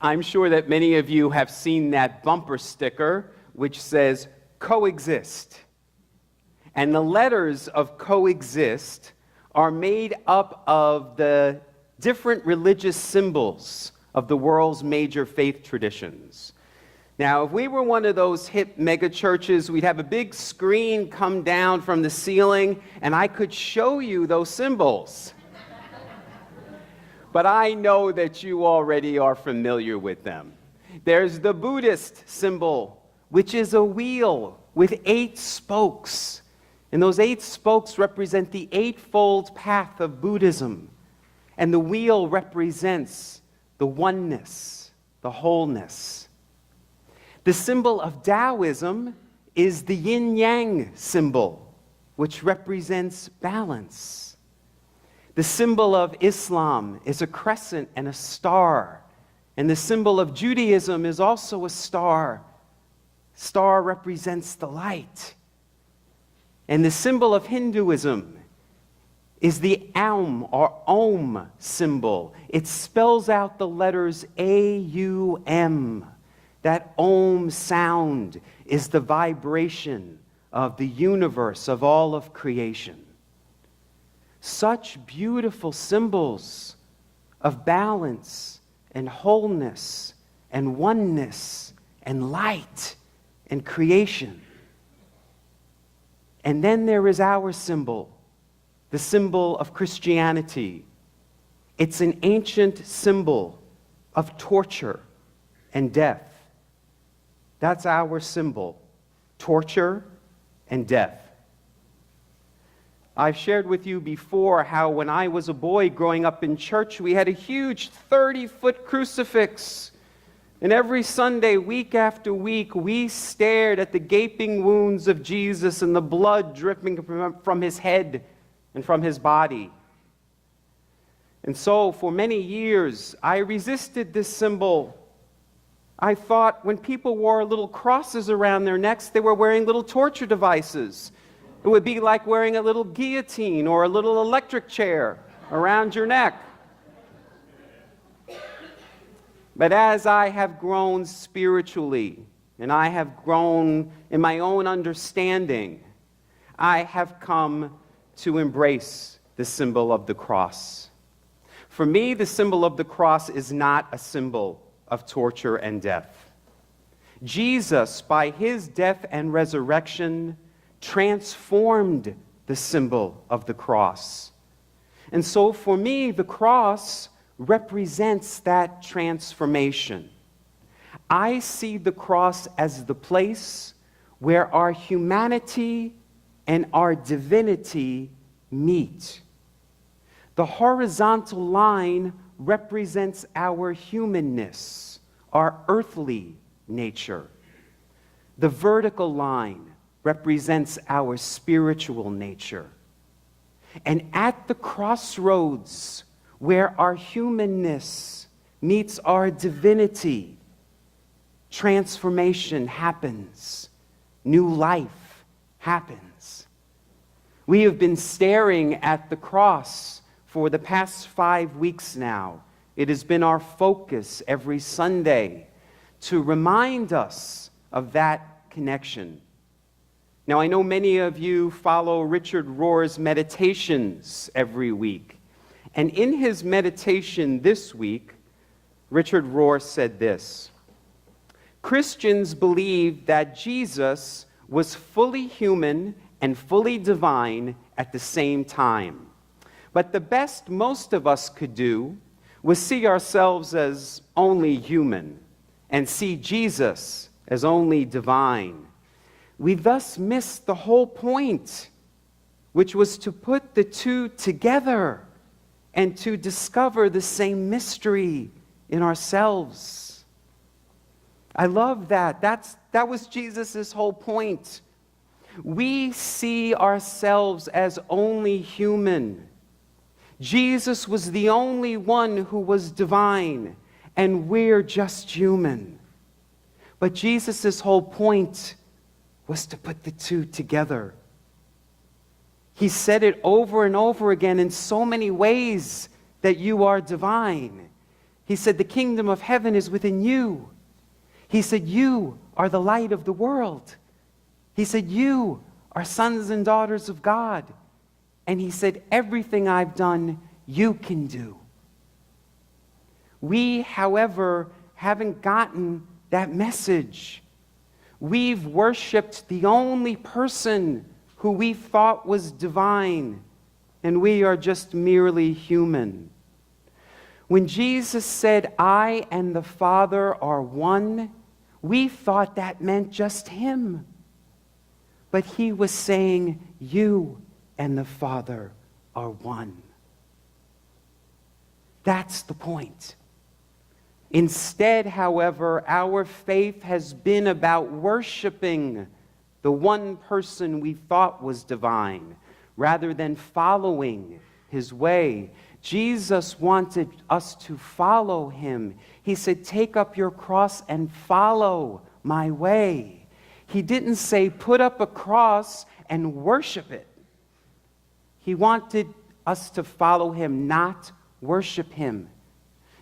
I'm sure that many of you have seen that bumper sticker which says coexist. And the letters of coexist are made up of the different religious symbols of the world's major faith traditions. Now, if we were one of those hip mega churches, we'd have a big screen come down from the ceiling, and I could show you those symbols. But I know that you already are familiar with them. There's the Buddhist symbol, which is a wheel with 8 spokes. And those 8 spokes represent the eightfold path of Buddhism. And the wheel represents the oneness, the wholeness. The symbol of Taoism is the yin-yang symbol, which represents balance. The symbol of Islam is a crescent and a star. And the symbol of Judaism is also a star. Star represents the light. And the symbol of Hinduism is the Aum or Om symbol. It spells out the letters A-U-M. That Om sound is the vibration of the universe, of all of creation. Such beautiful symbols of balance and wholeness and oneness and light and creation. And then there is our symbol, the symbol of Christianity. It's an ancient symbol of torture and death. That's our symbol, torture and death. I've shared with you before how when I was a boy growing up in church, we had a huge 30-foot crucifix. And every Sunday, week after week, we stared at the gaping wounds of Jesus and the blood dripping from his head and from his body. And so, for many years, I resisted this symbol. I thought when people wore little crosses around their necks, they were wearing little torture devices. It would be like wearing a little guillotine or a little electric chair around your neck. But as I have grown spiritually, and I have grown in my own understanding, I have come to embrace the symbol of the cross. For me, the symbol of the cross is not a symbol of torture and death. Jesus, by his death and resurrection, transformed the symbol of the cross. And so for me, the cross represents that transformation. I see the cross as the place where our humanity and our divinity meet. The horizontal line represents our humanness, our earthly nature. The vertical line represents our spiritual nature. And at the crossroads where our humanness meets our divinity, transformation happens. New life happens. We have been staring at the cross for the past 5 weeks now. It has been our focus every Sunday to remind us of that connection. Now, I know many of you follow Richard Rohr's meditations every week. And in his meditation this week, Richard Rohr said this: Christians believe that Jesus was fully human and fully divine at the same time. But the best most of us could do was see ourselves as only human and see Jesus as only divine. We thus missed the whole point, which was to put the two together and to discover the same mystery in ourselves. I love that. That was Jesus' whole point. We see ourselves as only human. Jesus was the only one who was divine, and we're just human. But Jesus' whole point was to put the two together. He said it over and over again in so many ways that you are divine. He said, the kingdom of heaven is within you. He said, you are the light of the world. He said, you are sons and daughters of God. And he said, everything I've done, you can do. We, however, haven't gotten that message. We've worshiped the only person who we thought was divine, and we are just merely human. When Jesus said, I and the Father are one, we thought that meant just him. But he was saying, you and the Father are one. That's the point. Instead, however, our faith has been about worshiping the one person we thought was divine, rather than following his way. Jesus wanted us to follow him. He said, take up your cross and follow my way. He didn't say, put up a cross and worship it. He wanted us to follow him, not worship him.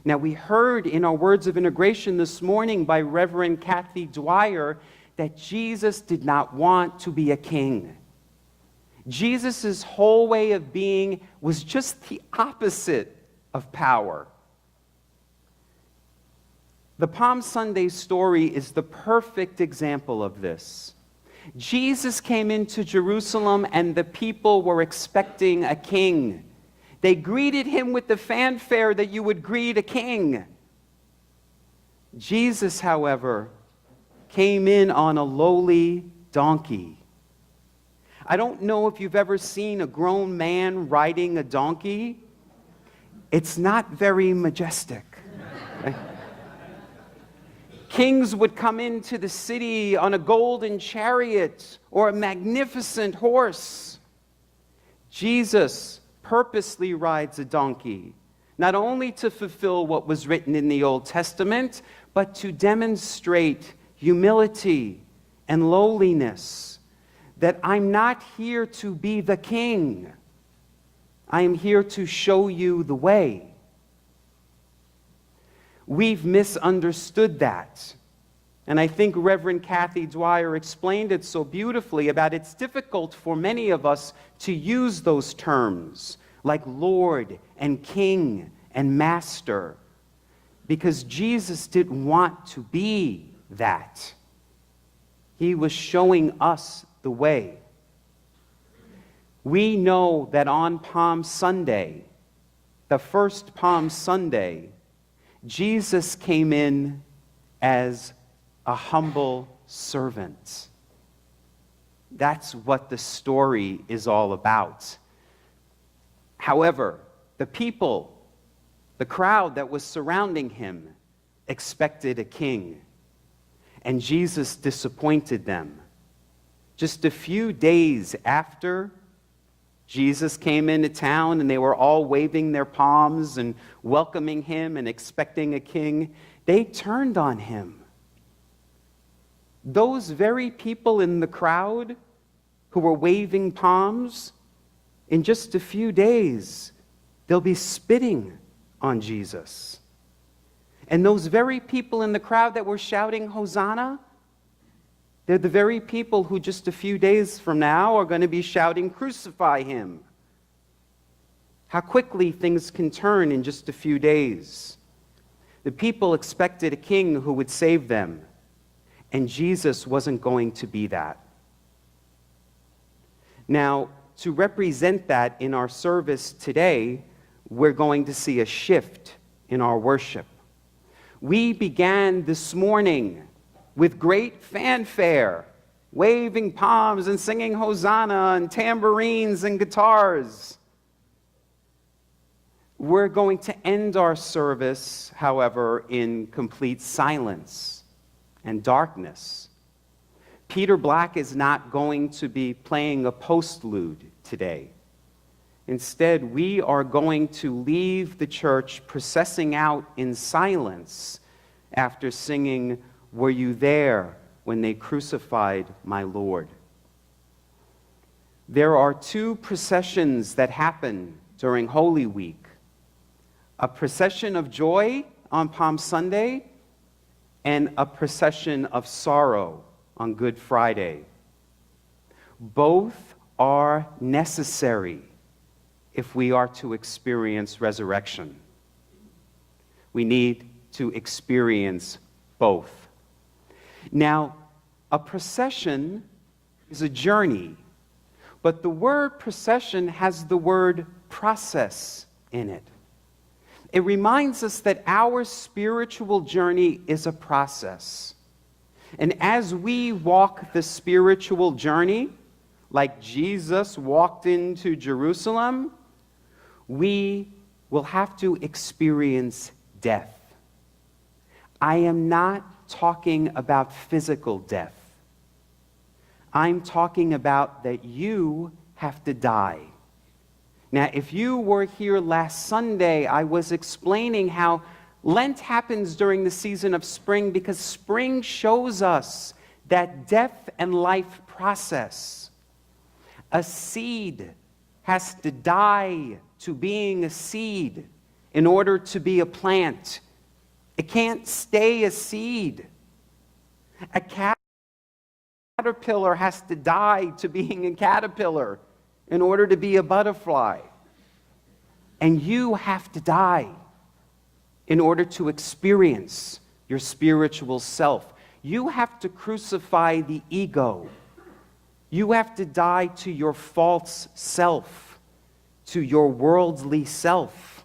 Now, we heard in our words of integration this morning by Reverend Kathy Dwyer that Jesus did not want to be a king. Jesus' whole way of being was just the opposite of power. The Palm Sunday story is the perfect example of this. Jesus came into Jerusalem and the people were expecting a king. They greeted him with the fanfare that you would greet a king. Jesus, however, came in on a lowly donkey. I don't know if you've ever seen a grown man riding a donkey. It's not very majestic. Right? Kings would come into the city on a golden chariot or a magnificent horse. Jesus purposely rides a donkey, not only to fulfill what was written in the Old Testament, but to demonstrate humility and lowliness, that I'm not here to be the king. I am here to show you the way. We've misunderstood that. And I think Reverend Kathy Dwyer explained it so beautifully about it's difficult for many of us to use those terms like Lord and King and Master, because Jesus didn't want to be that. He was showing us the way. We know that on Palm Sunday, the first Palm Sunday, Jesus came in as a humble servant. That's what the story is all about. However, the people, the crowd that was surrounding him, expected a king, and Jesus disappointed them. Just a few days after Jesus came into town and they were all waving their palms and welcoming him and expecting a king, they turned on him. Those very people in the crowd who were waving palms, in just a few days, they'll be spitting on Jesus. And those very people in the crowd that were shouting, Hosanna, they're the very people who just a few days from now are going to be shouting, crucify him. How quickly things can turn in just a few days. The people expected a king who would save them, and Jesus wasn't going to be that. Now, to represent that in our service today, we're going to see a shift in our worship. We began this morning with great fanfare, waving palms and singing Hosanna and tambourines and guitars. We're going to end our service, however, in complete silence and darkness. Peter Black is not going to be playing a postlude today. Instead, we are going to leave the church processing out in silence after singing, Were You There When They Crucified My Lord? There are two processions that happen during Holy Week. A procession of joy on Palm Sunday and a procession of sorrow on Good Friday. Both are necessary if we are to experience resurrection. We need to experience both. Now, a procession is a journey, but the word procession has the word process in it. It reminds us that our spiritual journey is a process. And as we walk the spiritual journey, like Jesus walked into Jerusalem, we will have to experience death. I am not talking about physical death. I'm talking about that you have to die. Now, if you were here last Sunday, I was explaining how Lent happens during the season of spring because spring shows us that death and life process. A seed has to die to being a seed in order to be a plant. It can't stay a seed. A caterpillar has to die to being a caterpillar in order to be a butterfly. And you have to die in order to experience your spiritual self. You have to crucify the ego. You have to die to your false self, to your worldly self,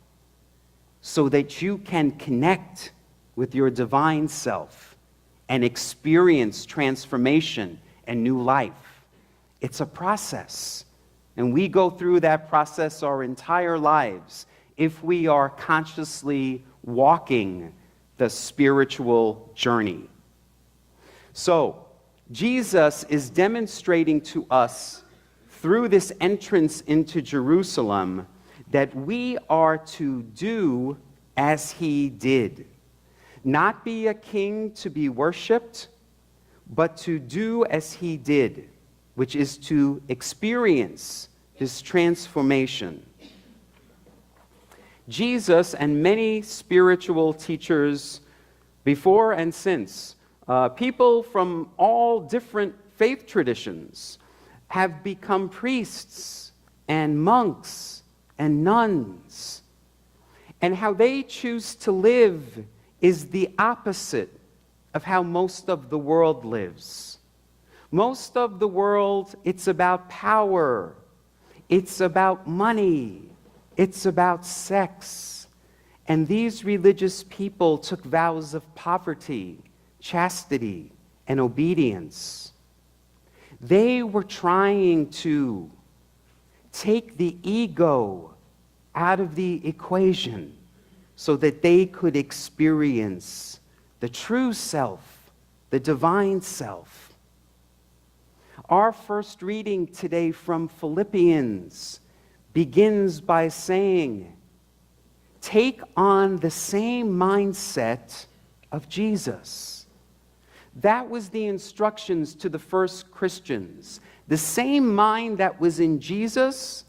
so that you can connect with your divine self and experience transformation and new life. It's a process, and we go through that process our entire lives if we are consciously walking the spiritual journey. So, Jesus is demonstrating to us through this entrance into Jerusalem that we are to do as he did. Not be a king to be worshipped, but to do as he did, which is to experience this transformation. Jesus and many spiritual teachers before and since, people from all different faith traditions, have become priests and monks and nuns. And how they choose to live is the opposite of how most of the world lives. Most of the world, it's about power, it's about money, it's about sex. And these religious people took vows of poverty, chastity, and obedience. They were trying to take the ego out of the equation so that they could experience the true self, the divine self. Our first reading today from Philippians begins by saying, take on the same mindset of Jesus. That was the instructions to the first Christians. The same mind that was in Jesus,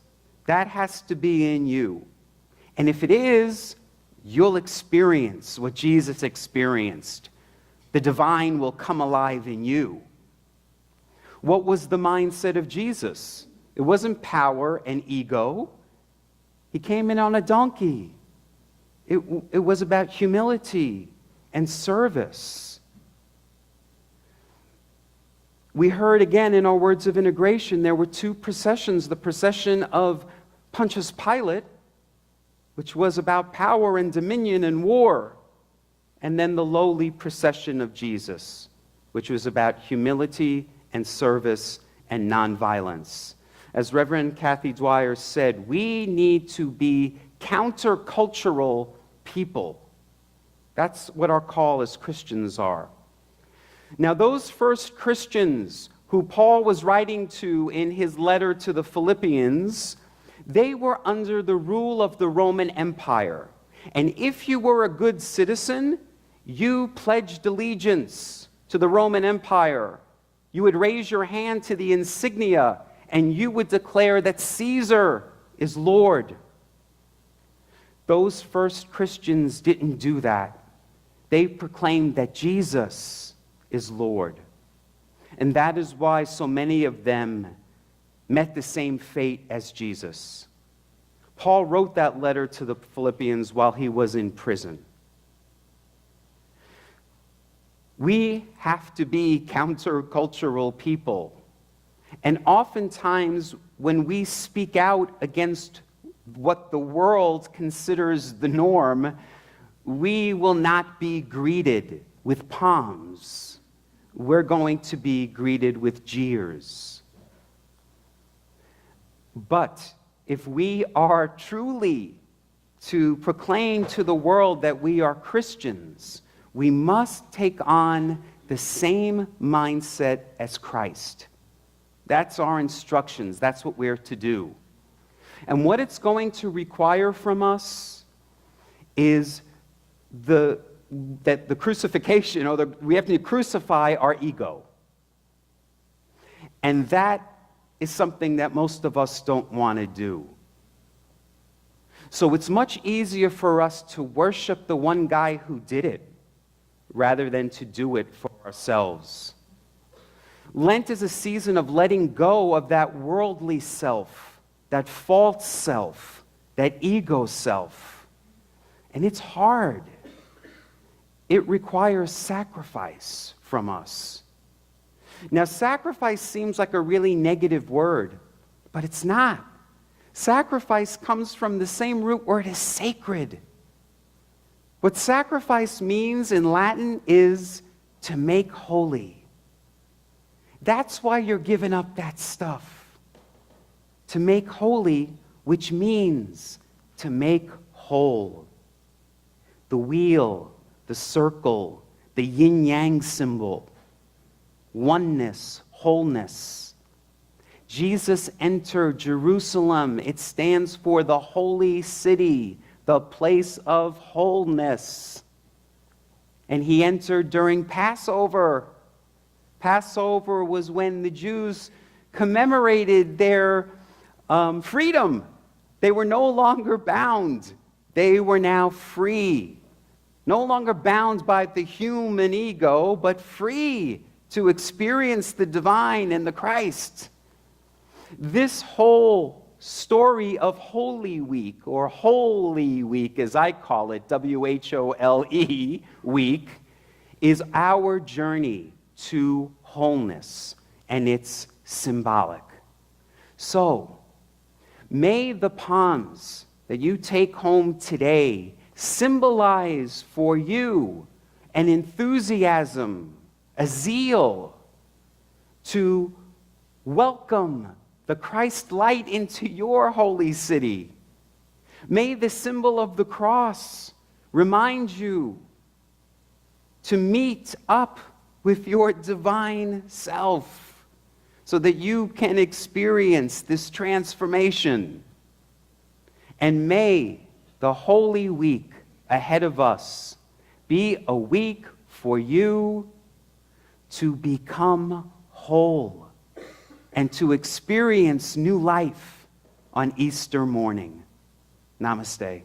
that has to be in you. And if it is, you'll experience what Jesus experienced. The divine will come alive in you. What was the mindset of Jesus? It wasn't power and ego. He came in on a donkey. It was about humility and service. We heard again in our words of integration, there were two processions. The procession of Pontius Pilate, which was about power and dominion and war, and then the lowly procession of Jesus, which was about humility and service and nonviolence. As Reverend Kathy Dwyer said, we need to be countercultural people. That's what our call as Christians are. Now, those first Christians who Paul was writing to in his letter to the Philippians, they were under the rule of the Roman Empire. And if you were a good citizen, you pledged allegiance to the Roman Empire. You would raise your hand to the insignia, and you would declare that Caesar is Lord. Those first Christians didn't do that. They proclaimed that Jesus is Lord. And that is why so many of them met the same fate as Jesus. Paul wrote that letter to the Philippians while he was in prison. We have to be countercultural people. And oftentimes, when we speak out against what the world considers the norm, we will not be greeted with palms. We're going to be greeted with jeers. But if we are truly to proclaim to the world that we are Christians, we must take on the same mindset as Christ. That's our instructions. That's what we're to do. And what it's going to require from us is that the crucifixion, we have to crucify our ego. And that is something that most of us don't want to do. So it's much easier for us to worship the one guy who did it rather than to do it for ourselves. Lent is a season of letting go of that worldly self, that false self, that ego self. And it's hard. It requires sacrifice from us. Now, sacrifice seems like a really negative word, but it's not. Sacrifice comes from the same root word as sacred. What sacrifice means in Latin is to make holy. That's why you're giving up that stuff. To make holy, which means to make whole. The wheel, the circle, the yin-yang symbol, oneness, wholeness. Jesus entered Jerusalem. It stands for the holy city, the place of wholeness. And he entered during Passover. Passover was when the Jews commemorated their freedom. They were no longer bound. They were now free. No longer bound by the human ego, but free to experience the divine and the Christ. This whole story of Holy Week, or Holy Week as I call it, W-H-O-L-E week, is our journey to wholeness, and it's symbolic. So, may the palms that you take home today symbolize for you an enthusiasm, a zeal to welcome the Christ light into your holy city. May the symbol of the cross remind you to meet up with your divine self so that you can experience this transformation. And may the Holy Week ahead of us be a week for you to become whole and to experience new life on Easter morning. Namaste.